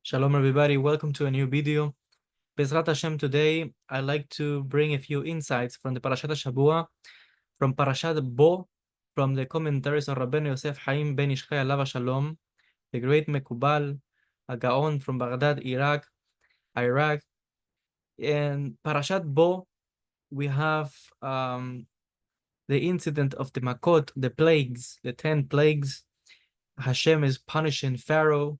Shalom everybody, welcome to a new video. Bezrat Hashem, today I'd like to bring a few insights from the Parashat BO, from Parashat BO, from the commentaries of Rabbeinu Yoel Haim Benhabib alav Shalom, the great Mekubal, a Gaon from Baghdad, Iraq. In Parashat BO, we have the incident of the Makot, the plagues, the 10 plagues. Hashem is punishing Pharaoh,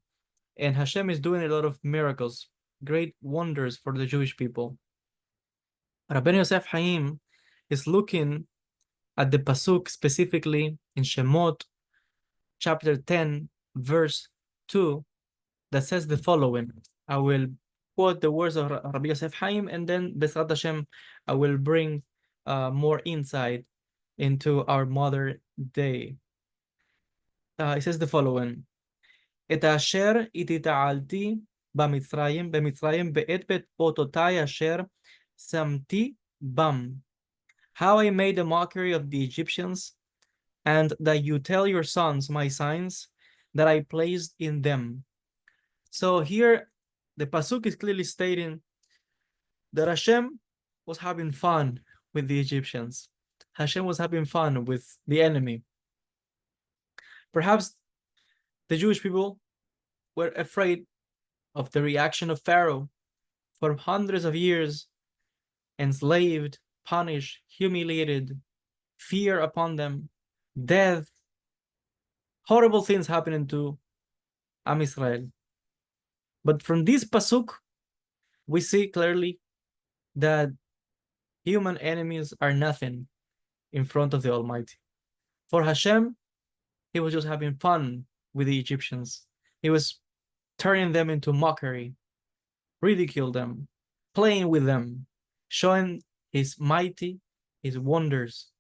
and Hashem is doing a lot of miracles, great wonders for the Jewish people. Rabbeinu Yoel Haim is looking at the pasuk specifically in Shemot, chapter 10, verse 2, that says the following. I will quote the words of Rabbi Yoel Haim, and then Bezrat Hashem, I will bring more insight into our modern day. It says the following. את האשר התתעלתי במצרים בעת בית אותותי אשר שמתי בם. How I made a mockery of the Egyptians, and that you tell your sons my signs that I placed in them. So here, the pasuk is clearly stating that Hashem was having fun with the Egyptians. Hashem was having fun with the enemy. Perhaps the Jewish people were afraid of the reaction of Pharaoh. For hundreds of years, enslaved, punished, humiliated, fear upon them, death, horrible things happening to Am Israel. But from this pasuk, we see clearly that human enemies are nothing in front of the Almighty. For Hashem, he was just having fun with the Egyptians. He was turning them into mockery, ridicule them, playing with them, showing his mighty, his wonders,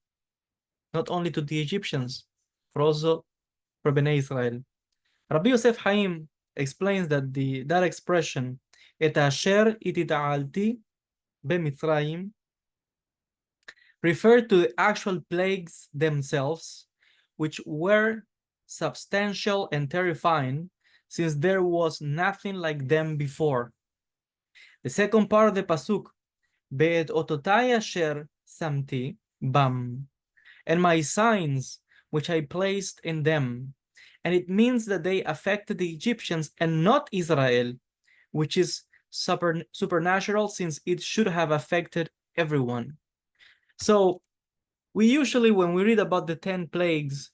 not only to the Egyptians, but also for Bnei Israel. Rabbi Yoel Haim explains that that expression, et asher itita'alti b'mitzrayim, referred to the actual plagues themselves, which were substantial and terrifying, since there was nothing like them before. The second part of the pasuk, be'et ototai asher samti bam, and my signs which I placed in them. And it means that they affected the Egyptians and not Israel, which is supernatural, since it should have affected everyone. So we usually, when we read about the 10 plagues,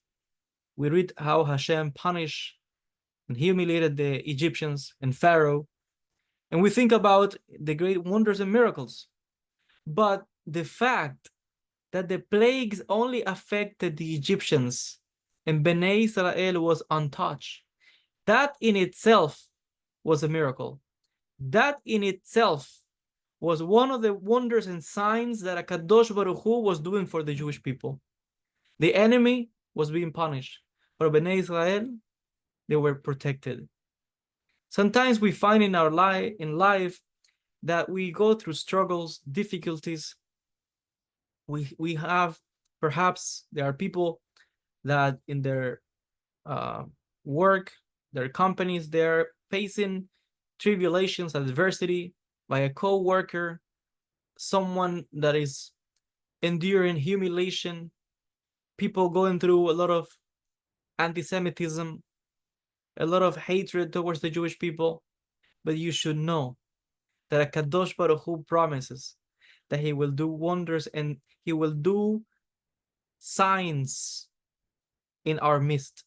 we read how Hashem punished and humiliated the Egyptians and Pharaoh, and we think about the great wonders and miracles. But the fact that the plagues only affected the Egyptians and Bnei Israel was untouched, that in itself was a miracle. That in itself was one of the wonders and signs that HaKadosh Baruch Hu was doing for the Jewish people. The enemy was being punished, but Bnei Israel, they were protected. Sometimes we find in our life that we go through struggles, difficulties. We have, perhaps there are people that in their work, their companies, they're facing tribulations, adversity by a co-worker, someone that is enduring humiliation, people going through a lot of anti-Semitism, a lot of hatred towards the Jewish people. But you should know that HaKadosh Baruch Hu promises that he will do wonders and he will do signs in our midst.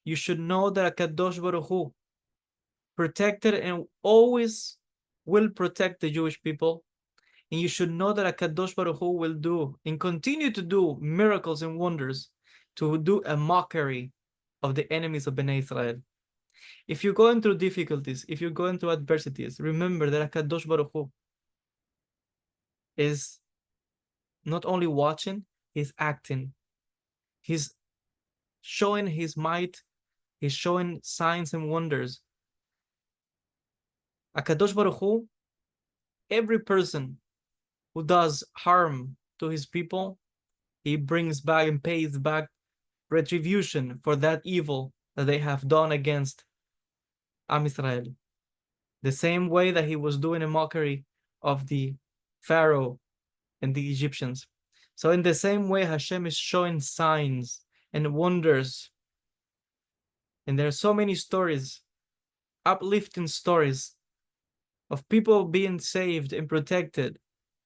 You should know that HaKadosh Baruch Hu protected and always will protect the Jewish people. And you should know that HaKadosh Baruch Hu will do and continue to do miracles and wonders to do a mockery of the enemies of Bnei Israel. If you're going through difficulties, if you're going through adversities, remember that HaKadosh Baruch Hu is not only watching, he's acting. He's showing his might, he's showing signs and wonders. HaKadosh Baruch Hu, every person who does harm to his people, he brings back and pays back retribution for that evil that they have done against Am Israel. the same way that he was doing a mockery of the Pharaoh and the Egyptians. So in the same way, Hashem is showing signs and wonders. And there are so many stories, uplifting stories of people being saved and protected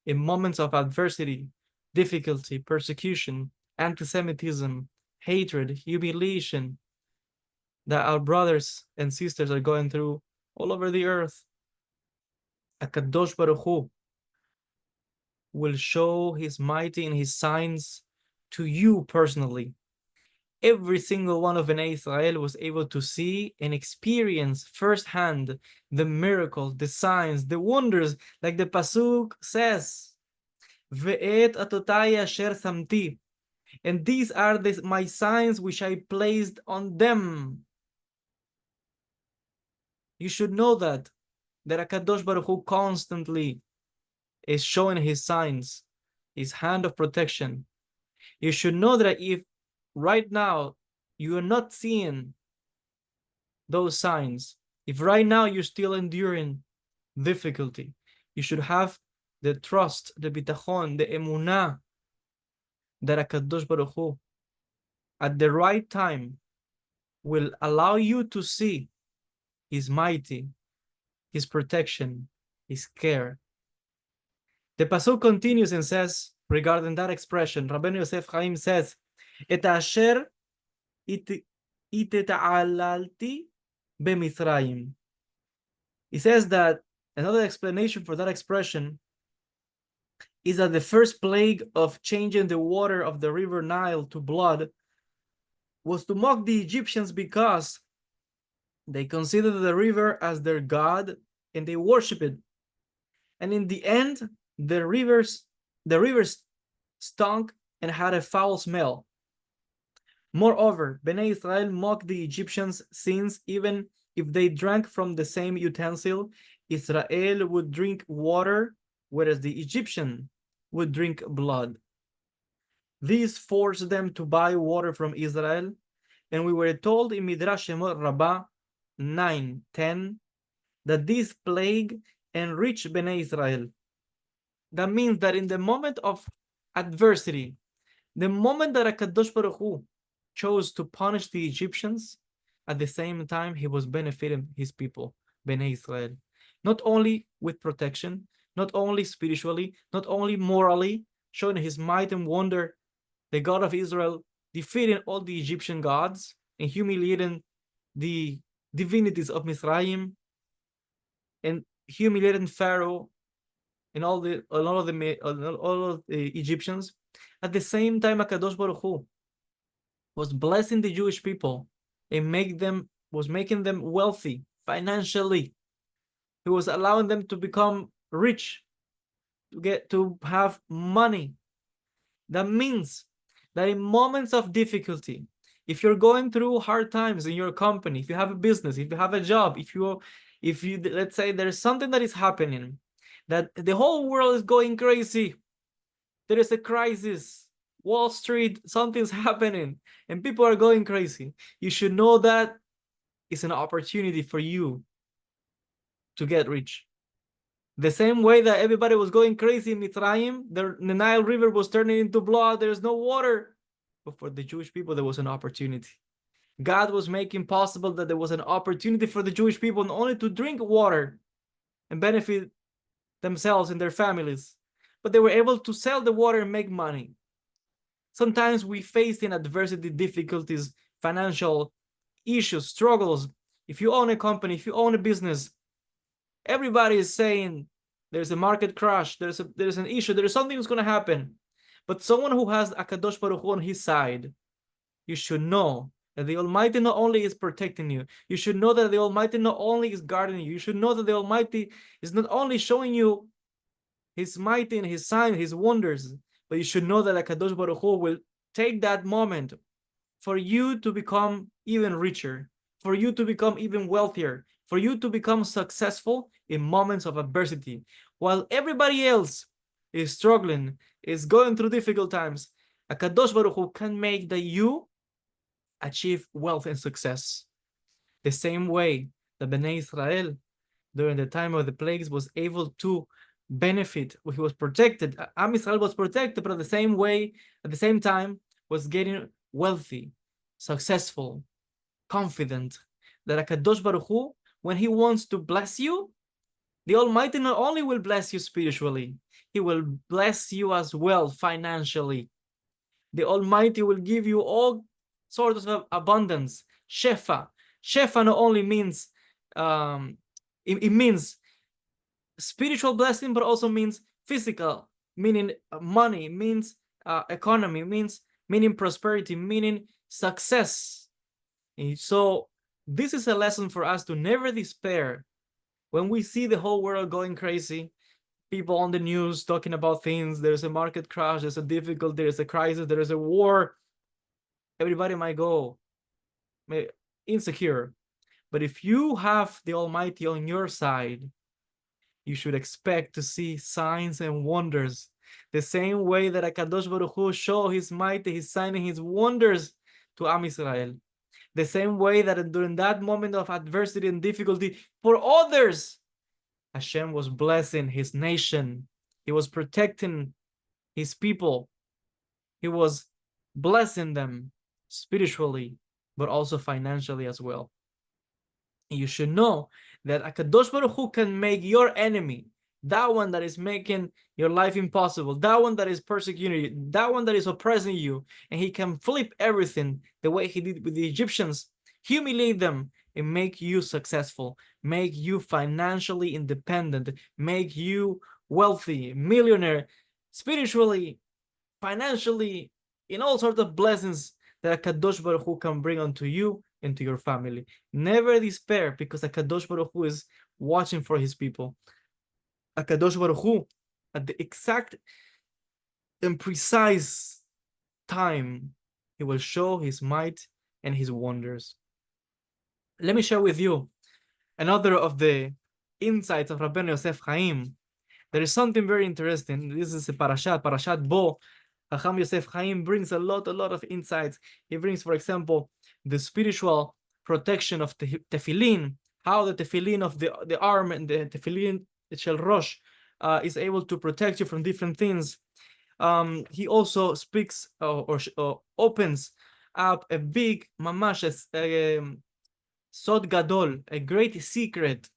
in moments of adversity, difficulty, persecution, anti-Semitism, hatred, humiliation that our brothers and sisters are going through all over the earth. HaKadosh Baruch Hu will show his mighty and his signs to you personally. Every single one of Bnei Israel was able to see and experience firsthand the miracles, the signs, the wonders, like the Pasuk says, Ve'et atotai asher samti. And these are my signs which I placed on them. You should know that HaKadosh Baruch Hu constantly is showing his signs, his hand of protection. You should know that if right now you are not seeing those signs, if right now you're still enduring difficulty, you should have the trust, the bitachon, the emunah that HaKadosh Baruch Hu at the right time will allow you to see his mighty, his protection, his care. The Pasuk continues and says, regarding that expression, Rabbeinu Yosef Chaim says, Et asher iteta'alalti b'Mitzrayim. He says that another explanation for that expression is that the first plague of changing the water of the river Nile to blood was to mock the Egyptians because they considered the river as their god and they worship it. And in the end, the rivers stunk and had a foul smell. Moreover, Bnei Israel mocked the Egyptians since even if they drank from the same utensil, Israel would drink water, whereas the Egyptian would drink blood. This forced them to buy water from Israel, and we were told in Midrash Shemot Rabbah 9:10 that this plague enriched Bnei Israel. That means that in the moment of adversity, the moment that HaKadosh Baruch Hu chose to punish the Egyptians, at the same time he was benefiting his people, Bnei Israel, not only with protection, not only spiritually, not only morally, showing his might and wonder, the God of Israel defeating all the Egyptian gods and humiliating the divinities of Mizraim and humiliating Pharaoh and all of the Egyptians. At the same time, HaKadosh Baruch Hu was blessing the Jewish people and was making them wealthy financially. He was allowing them to become rich, to have money. That means that in moments of difficulty, if you're going through hard times in your company, if you have a business, if you have a job, if you let's say there's something that is happening, that the whole world is going crazy, there is a crisis, Wall Street, something's happening, and people are going crazy, you should know that it's an opportunity for you to get rich. The same way that everybody was going crazy in Mitzrayim, the Nile River was turning into blood, there's no water. But for the Jewish people, there was an opportunity. God was making possible that there was an opportunity for the Jewish people not only to drink water and benefit themselves and their families, but they were able to sell the water and make money. Sometimes we face in adversity, difficulties, financial issues, struggles. If you own a company, if you own a business, everybody is saying there's a market crash, there's an issue, there's something that's going to happen. But someone who has HaKadosh Baruch Hu on his side, you should know that the Almighty not only is protecting you, you should know that the Almighty not only is guarding you, you should know that the Almighty is not only showing you his mighty and his signs, his wonders, but you should know that HaKadosh Baruch Hu will take that moment for you to become even richer, for you to become even wealthier, for you to become successful in moments of adversity. While everybody else is struggling, is going through difficult times, HaKadosh Baruch Hu can make that you achieve wealth and success. The same way that Bnei Israel during the time of the plagues was able to benefit. He was protected. Am Israel was protected, but at the same time, was getting wealthy, successful, confident that Akadosh Baruch Hu, when He wants to bless you, the Almighty not only will bless you spiritually, He will bless you as well financially. The Almighty will give you all sorts of abundance. Shefa. Shefa not only means it means spiritual blessing, but also means physical, meaning money, means economy, meaning prosperity, meaning success. And so this is a lesson for us to never despair when we see the whole world going crazy. People on the news talking about things. There's a market crash. There's a difficulty. There's a crisis. There is a war. Everybody might go insecure. But if you have the Almighty on your side, you should expect to see signs and wonders. The same way that Akadosh Baruch Hu showed His might, His sign, and His wonders to Am Israel. The same way that during that moment of adversity and difficulty for others, Hashem was blessing His nation. He was protecting His people. He was blessing them spiritually, but also financially as well. And you should know that Akadosh Baruch Hu can make your enemy, that one that is making your life impossible, that one that is persecuting you, that one that is oppressing you, and he can flip everything the way he did with the Egyptians, humiliate them, and make you successful, make you financially independent, make you wealthy, millionaire, spiritually, financially, in all sorts of blessings that Kadosh Baruch Hu can bring unto you and to your family. Never despair, because Kadosh Baruch Hu is watching for His people. Kadosh Baruch Hu, at the exact and precise time, He will show His might and His wonders. Let me share with you another of the insights of Rabbeinu Yosef Haim. There is something very interesting. This is a Parashat BO. Chacham Yosef Haim brings a lot of insights. He brings, for example, the spiritual protection of the tefillin, how the tefillin of the arm and the tefillin shel rosh is able to protect you from different things. He also speaks or opens up a big mamash, sod gadol, a great secret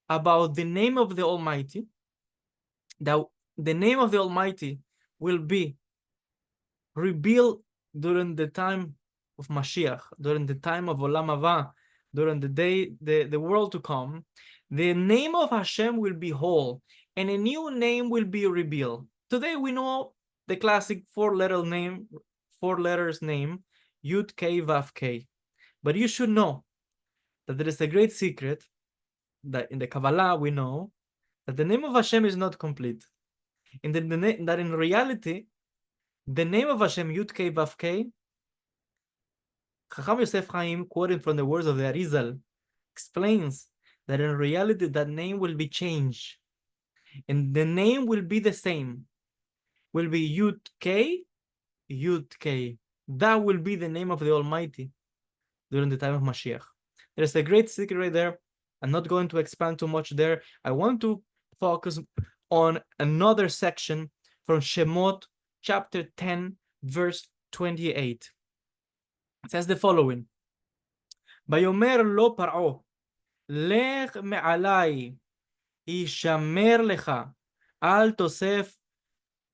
about the name of the Almighty. That the name of the Almighty will be revealed during the time of Mashiach, during the time of Olam Haba, during the day, the world to come. The name of Hashem will be whole, and a new name will be revealed. Today we know the classic four letters name, Yud K Vav K. But you should know that there is a great secret that in the Kabbalah we know that the name of Hashem is not complete. In that in reality, the name of Hashem, Yud K Vav K, Chacham Yosef Chaim, quoting from the words of the Arizal, explains that in reality that name will be changed, and the name will be the same, will be Yud K, Yud K. That will be the name of the Almighty during the time of Mashiach. There's a great secret right there. I'm not going to expand too much there. I want to focus on another section from Shemot chapter 10, verse 28. It says the following: Vayomer lo Paro, lech me'alai, yishamer lecha, al tosef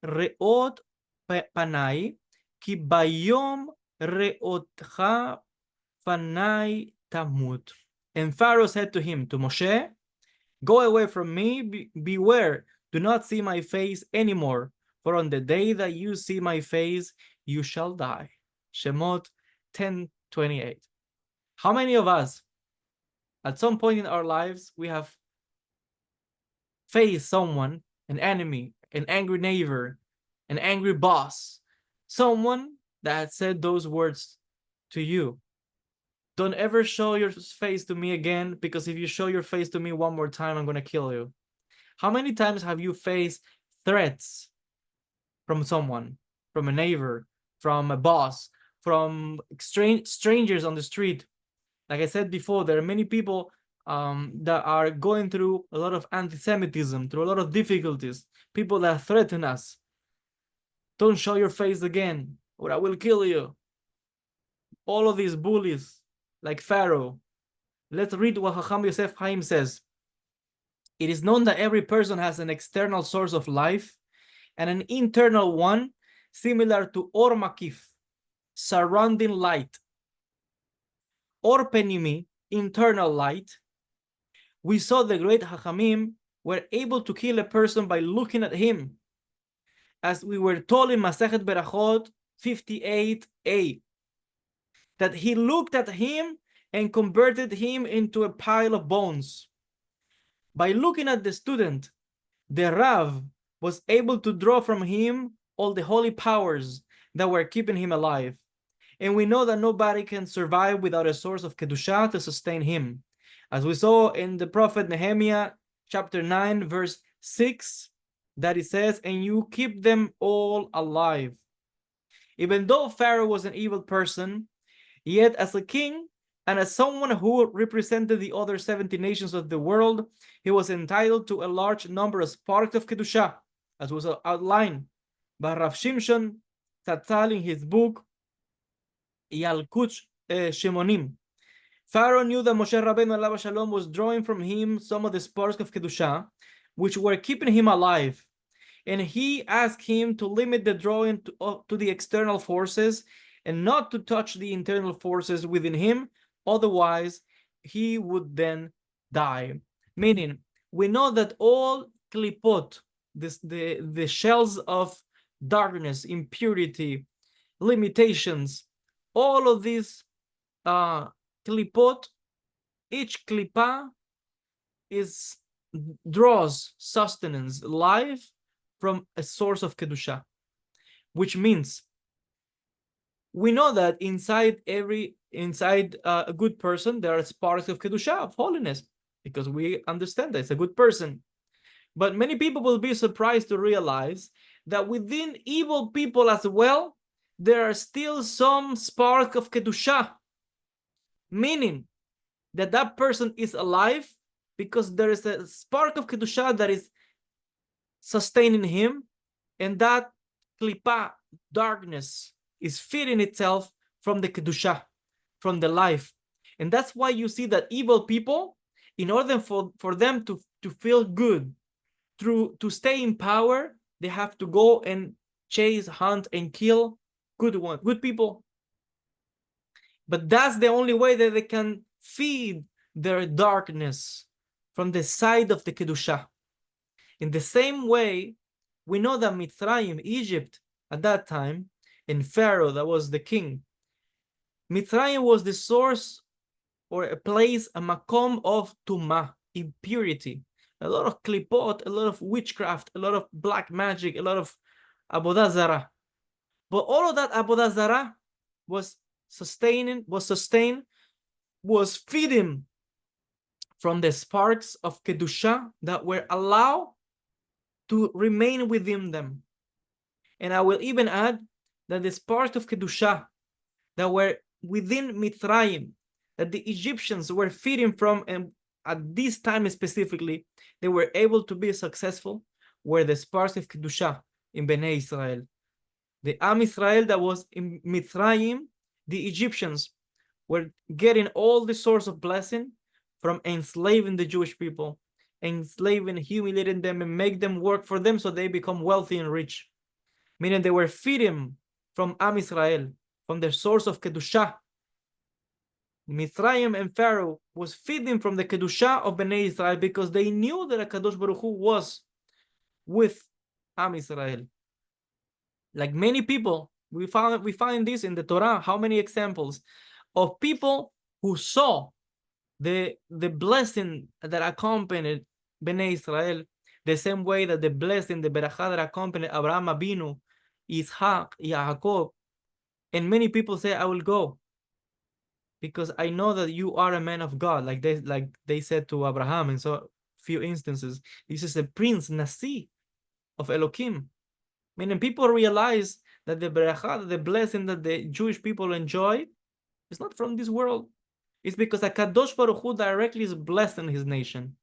reot panai, ki bayom reotcha panai tamut. And Pharaoh said to him, to Moshe, go away from me, beware, do not see my face anymore, for on the day that you see my face, you shall die. Shemot 10:28. How many of us, at some point in our lives, we have faced someone, an enemy, an angry neighbor, an angry boss, someone that said those words to you? Don't ever show your face to me again, because if you show your face to me one more time, I'm going to kill you. How many times have you faced threats from someone, from a neighbor, from a boss, from strangers on the street? Like I said before, there are many people that are going through a lot of anti-Semitism, through a lot of difficulties, people that threaten us. Don't show your face again, or I will kill you. All of these bullies, like Pharaoh. Let's read what Chacham Yosef Haim says. It is known that every person has an external source of life and an internal one similar to Or Makif, surrounding light. Or Penimi, internal light. We saw the great Hachamim were able to kill a person by looking at him, as we were told in Masechet Berachot 58a, that he looked at him and converted him into a pile of bones. By looking at the student, the Rav was able to draw from him all the holy powers that were keeping him alive. And we know that nobody can survive without a source of Kedusha to sustain him. As we saw in the prophet Nehemiah, chapter 9, verse 6, that it says, and you keep them all alive. Even though Pharaoh was an evil person, yet as a king and as someone who represented the other 70 nations of the world, he was entitled to a large number of sparks of Kedusha, as was outlined by Rav Shimshon Tzatzal in his book, Yalkut Shemonim. Pharaoh knew that Moshe Rabbeinu Alav Shalom was drawing from him some of the sparks of Kedusha, which were keeping him alive. And he asked him to limit the drawing to the external forces and not to touch the internal forces within him, otherwise he would then die. Meaning, we know that all klipot, the shells of darkness, impurity, limitations, all of these klipot, each klipa draws sustenance, life from a source of Kedusha, which means we know that inside a good person there are sparks of Kedusha, of holiness, because we understand that it's a good person. But many people will be surprised to realize that within evil people as well, there are still some spark of Kedusha, meaning that that person is alive because there is a spark of Kedusha that is sustaining him, and that klipa, darkness, is feeding itself from the Kedusha, from the life. And that's why you see that evil people, in order for them to feel good, to stay in power, they have to go and chase, hunt, and kill good people. But that's the only way that they can feed their darkness from the side of the Kedusha. In the same way, we know that Mitzrayim, Egypt, at that time, and Pharaoh, that was the king, Mitzrayim was the source or a place, a makom of tumah, impurity. A lot of klipot, a lot of witchcraft, a lot of black magic, a lot of avodah zarah. But all of that avodah zarah was sustained, was feeding from the sparks of Kedusha that were allowed to remain within them. And I will even add that the sparks of Kedusha that were within Mitzrayim, that the Egyptians were feeding from, and at this time specifically, they were able to be successful, were the sparks of Kedusha in Bnei Israel. The Am Israel that was in Mitzrayim, the Egyptians were getting all the source of blessing from enslaving the Jewish people, enslaving, humiliating them, and make them work for them so they become wealthy and rich. Meaning they were feeding from Am Israel, from their source of Kedusha. Mitzrayim and Pharaoh was feeding from the Kedusha of Bnei Israel because they knew that HaKadosh Baruch Hu was with Am Israel. Like many people, we find this in the Torah. How many examples of people who saw the blessing that accompanied Bnei Israel, the same way that the blessing, the berachah that accompanied Abraham Abinu, Yitzhak, Yaakov, and many people say, I will go because I know that you are a man of God, like they said to Abraham. And so few instances, this is a prince, Nasi of Elohim. Meaning people realize that the berachah, the blessing that the Jewish people enjoy, is not from this world. It's because HaKadosh Baruch Hu directly is blessing his nation.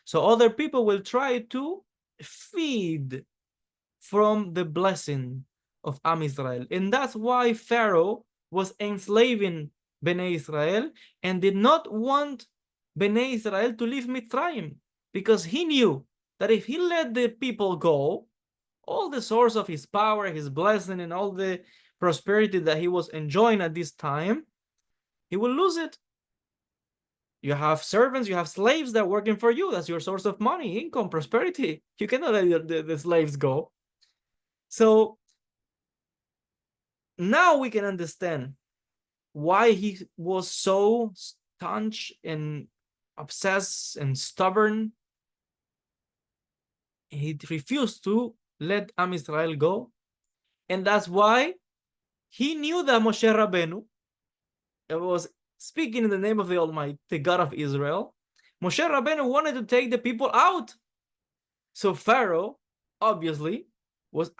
So other people will try to feed from the blessing of Am Israel. And that's why Pharaoh was enslaving Bnei Israel and did not want Bnei Israel to leave Mitzrayim, because he knew that if he let the people go, all the source of his power, his blessing, and all the prosperity that he was enjoying at this time, he will lose it. You have servants, you have slaves that are working for you. That's your source of money, income, prosperity. You cannot let the slaves go. So now we can understand why he was so staunch and obsessed and stubborn. He refused to let Am Israel go. And that's why he knew that Moshe Rabbeinu was speaking in the name of the Almighty, the God of Israel. Moshe Rabbeinu wanted to take the people out. So Pharaoh, obviously, was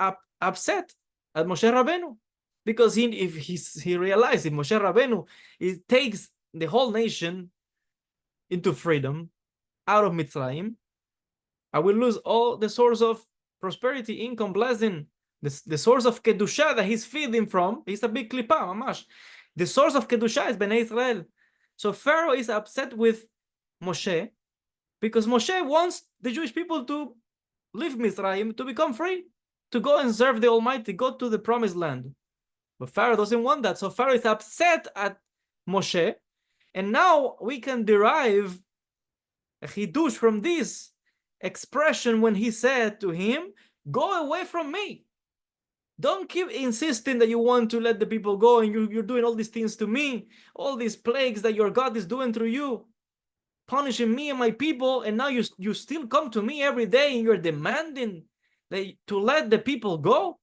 upset at Moshe Rabbeinu, because he realized if Moshe Rabbeinu takes the whole nation into freedom out of Mitzrayim, I will lose all the source of prosperity, income, blessing, the source of Kedusha that he's feeding from. He's a big klipa, mamash. The source of Kedusha is Bnei Israel. So Pharaoh is upset with Moshe because Moshe wants the Jewish people to leave Mitzrayim, to become free, to go and serve the Almighty, go to the promised land. But Pharaoh doesn't want that. So Pharaoh is upset at Moshe. And now we can derive a chidush from this expression when he said to him, go away from me. Don't keep insisting that you want to let the people go and you're doing all these things to me, all these plagues that your God is doing through you, punishing me and my people, and now you still come to me every day and you're demanding to let the people go.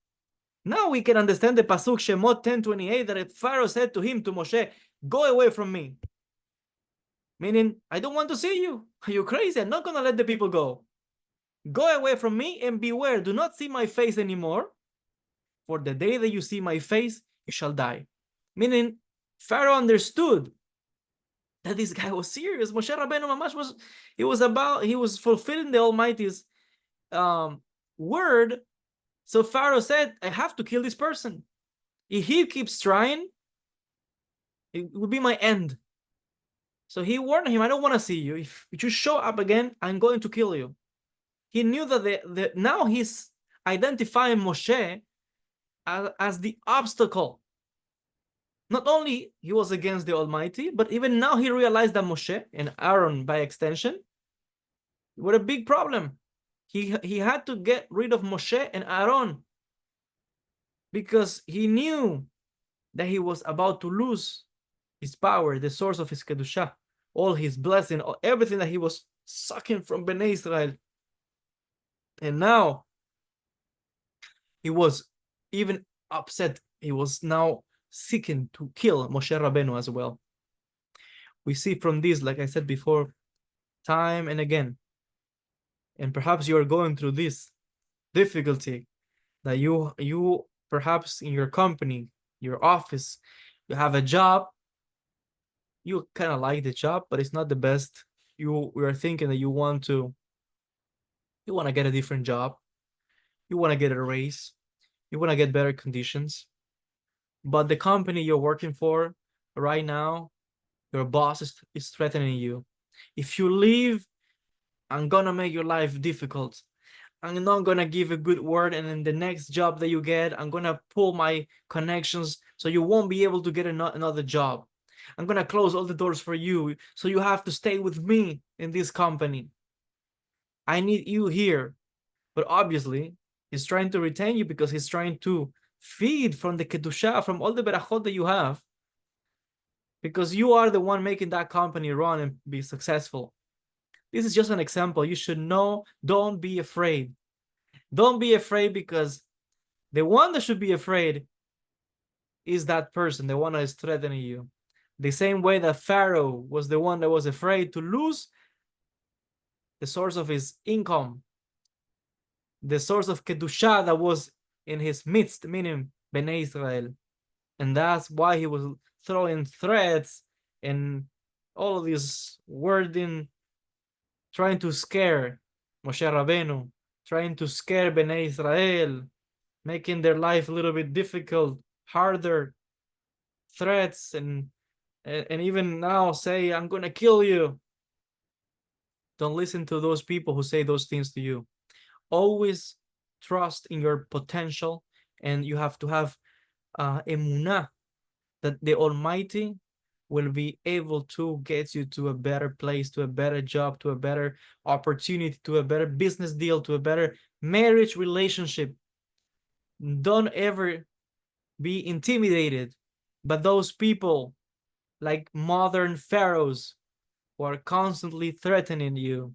Now we can understand the Pasuk Shemot 10:28 that Pharaoh said to him, to Moshe, go away from me. Meaning, I don't want to see you. Are you crazy? I'm not going to let the people go. Go away from me and beware. Do not see my face anymore. For the day that you see my face, you shall die. Meaning, Pharaoh understood that this guy was serious. Moshe Rabbeinu Mamash was fulfilling the Almighty's word. So Pharaoh said, I have to kill this person. If he keeps trying, it will be my end. So he warned him, I don't want to see you. If you show up again, I'm going to kill you. He knew that now he's identifying Moshe as the obstacle. Not only he was against the Almighty, but even now he realized that Moshe and Aaron, by extension, were a big problem. He had to get rid of Moshe and Aaron because he knew that he was about to lose his power, the source of his Kedusha, all his blessing, everything that he was sucking from Bnei Israel. And now he was even upset. He was now seeking to kill Moshe Rabbeinu as well. We see from this, like I said before, time and again, and perhaps you are going through this difficulty that you perhaps in your company, your office, you have a job, you kind of like the job, but it's not the best. You are thinking that you want to get a different job, you want to get a raise, you want to get better conditions, but the company you're working for right now, your boss is threatening you. If you leave, I'm gonna make your life difficult. I'm not gonna give a good word, and in the next job that you get, I'm gonna pull my connections so you won't be able to get another job. I'm gonna close all the doors for you, so you have to stay with me in this company. I need you here. But obviously, he's trying to retain you because he's trying to feed from the Kedusha, from all the berachot that you have, because you are the one making that company run and be successful. This is just an example. You should know, don't be afraid. Don't be afraid, because the one that should be afraid is that person, the one that is threatening you. The same way that Pharaoh was the one that was afraid to lose the source of his income, the source of Kedusha that was in his midst, meaning Bnei Israel. And that's why he was throwing threats and all of this wording, trying to scare Moshe Rabbeinu, trying to scare Bnei Israel, making their life a little bit difficult, harder, threats, and even now say, I'm gonna kill you. Don't listen to those people who say those things to you. Always trust in your potential, and you have to have emunah that the Almighty will be able to get you to a better place, to a better job, to a better opportunity, to a better business deal, to a better marriage relationship. Don't ever be intimidated by those people like modern pharaohs who are constantly threatening you,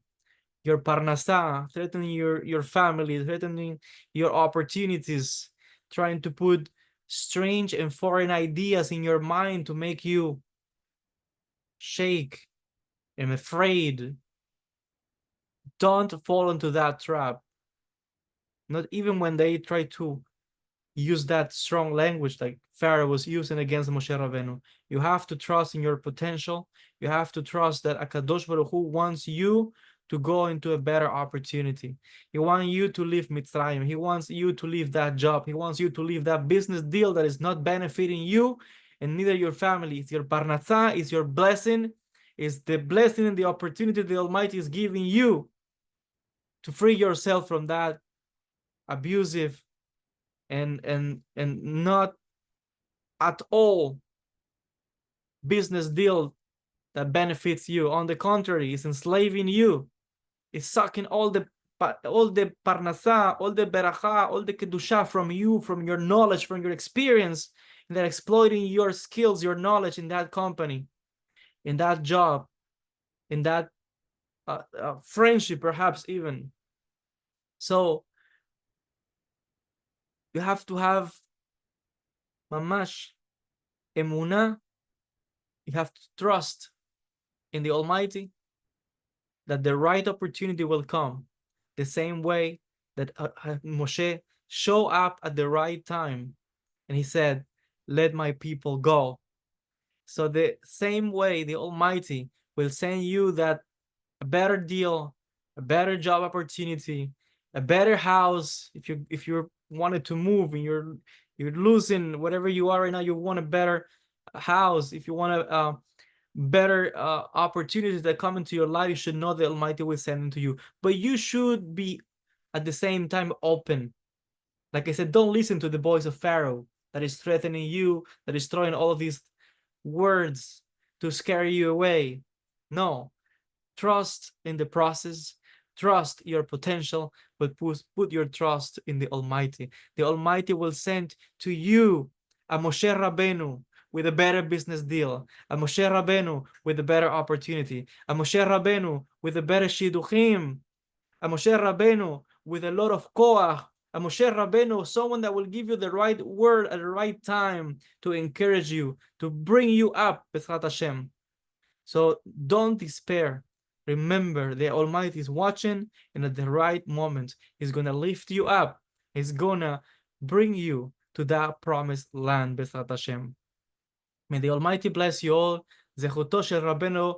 your parnasa, threatening your family, threatening your opportunities, trying to put strange and foreign ideas in your mind to make you shake and afraid. Don't fall into that trap. Not even when they try to use that strong language like Pharaoh was using against Moshe Rabbeinu. You have to trust in your potential. You have to trust that HaKadosh Baruch Hu wants you to go into a better opportunity. He wants you to leave Mitzrayim. He wants you to leave that job. He wants you to leave that business deal that is not benefiting you and neither your family. It's your parnassah, it's your blessing, it's the blessing and the opportunity the Almighty is giving you to free yourself from that abusive and not at all business deal that benefits you. On the contrary, it's enslaving you. It's sucking all the parnasa, all the beracha, all the kedusha from you, from your knowledge, from your experience, and they're exploiting your skills, your knowledge in that company, in that job, in that friendship, perhaps even. So you have to have mamash emunah. You have to trust in the Almighty that the right opportunity will come, the same way that Moshe showed up at the right time and he said, let my people go. So the same way the Almighty will send you that a better deal, a better job opportunity, a better house. If you wanted to move and you're losing whatever you are right now, you want a better house. If you want a better opportunities that come into your life, you should know the Almighty will send them to you. But you should be at the same time open. Like I said, don't listen to the voice of Pharaoh that is threatening you, that is throwing all of these words to scare you away. No, trust in the process, trust your potential, but put your trust in the Almighty. The Almighty will send to you a Moshe Rabbeinu with a better business deal, a Moshe Rabbeinu with a better opportunity, a Moshe Rabbeinu with a better shidduchim, a Moshe Rabbeinu with a lot of koach, a Moshe Rabbeinu, someone that will give you the right word at the right time to encourage you, to bring you up, B'ezrat Hashem. So don't despair. Remember, the Almighty is watching, and at the right moment, He's going to lift you up. He's going to bring you to that promised land, B'ezrat Hashem. May the Almighty bless you all. Zechuto shel Rabbeinu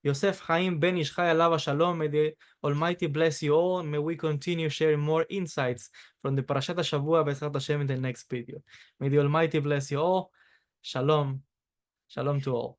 Yoel Haim Benhabib alav shalom. May the Almighty bless you all. May we continue sharing more insights from the Parashat BO B'ezrat Hashem in the next video. May the Almighty bless you all. Shalom. Shalom to all.